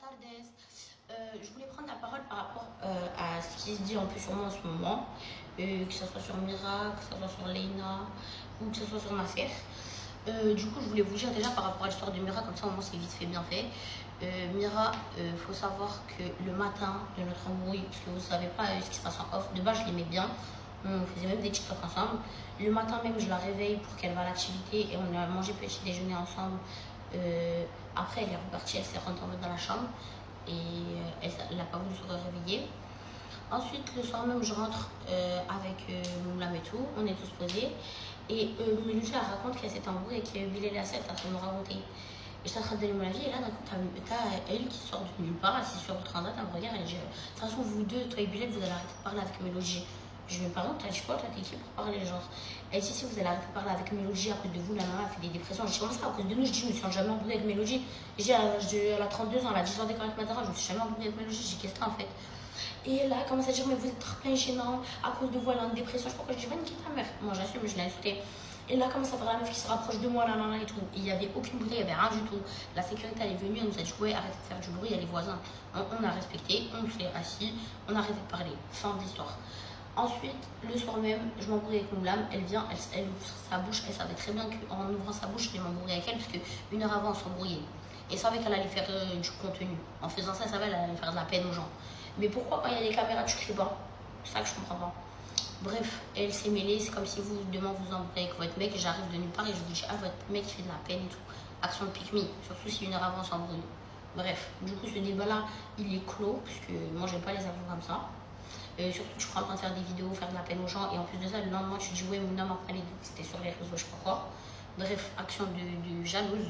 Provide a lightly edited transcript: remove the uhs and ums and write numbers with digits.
tardes. Je voulais prendre la parole par rapport à ce qui se dit un peu sur moi en ce moment, que ce soit sur Mira, que ce soit sur Leïna ou que ce soit sur ma sœur. Du coup, je voulais vous dire déjà par rapport à l'histoire de Mira, comme ça au moins c'est vite fait, bien fait. Mira, faut savoir que le matin de notre embrouille, parce que vous savez pas ce qui se passe en off, de base je l'aimais bien, on faisait même des TikTok ensemble. Le matin même, je la réveille pour qu'elle va à l'activité et on a mangé petit déjeuner ensemble. Après, elle est repartie, elle s'est rentrée dans la chambre et elle n'a pas voulu se réveiller. Ensuite, le soir même, je rentre avec Moulam et tout, on est tous posés. Et Mélucha elle raconte qu'elle s'est embrouillée et que Bilal Hassel est en train de me raconter. Et je suis en train de donner mon avis, et là, d'un coup, t'as elle qui sort de nulle part, assise sur le transat, elle me regarde, elle dit de toute façon, vous deux, toi et Bilal, vous allez arrêter de parler avec Mélodie. Je lui dis, pardon, t'as dit quoi, toi, t'es qui pour parler, genre. Elle dit, si vous allez arrêter de parler avec Mélodie à cause de vous, la maman a fait des dépressions. Je dis, comment ça, à cause de nous? Je dis, je me suis jamais embrouillée avec Mélodie. Je dis, elle a 32 ans, elle a 10 ans d'écart avec ma daronne, je me suis jamais embrouillée avec Mélodie. Je dis, qu'est-ce que t'as en fait? Et là, elle commence à dire, mais vous êtes très gênant, à cause de vous, elle est en dépression. Je sais pas pourquoi, je dis, va niquer ta mère. Moi, j'assume, je l'ai insultée. Et là, commence à faire la meuf qui se rapproche de moi, là, là, là, et tout. Il n'y avait aucune bouteille, il n'y avait rien du tout. La sécurité, elle est venue, elle nous a dit, ouais, arrêtez de faire du bruit, il y a les voisins. On a respecté, on s'est assis, on a arrêté de parler. Fin de l'histoire. Ensuite, le soir même, je m'embrouille avec Moulam, elle vient, elle ouvre sa bouche, elle savait très bien qu'en ouvrant sa bouche, je vais m'embrouiller avec elle, parce qu'une heure avant, on s'embrouillait. Et elle savait qu'elle allait faire du contenu. En faisant ça, elle savait qu'elle allait faire de la peine aux gens. Mais pourquoi, quand il y a des caméras, tu cries pas? C'est ça que je comprends pas. Bref, elle s'est mêlée, c'est comme si vous, demain, vous embrouillez avec votre mec, et j'arrive de nulle part et je vous dis, ah, votre mec fait de la peine et tout. Action de pique-me, surtout si une heure avant, on s'embrouille. Bref, du coup, ce débat-là, il est clos, parce que moi, j'aime pas les aveux comme ça. Surtout, tu prends le temps de faire des vidéos, faire de la peine aux gens, et en plus de ça, le lendemain, tu dis, ouais, Mouna m'a parlé, c'était sur les réseaux, je sais pas quoi. Bref, action de jalouse.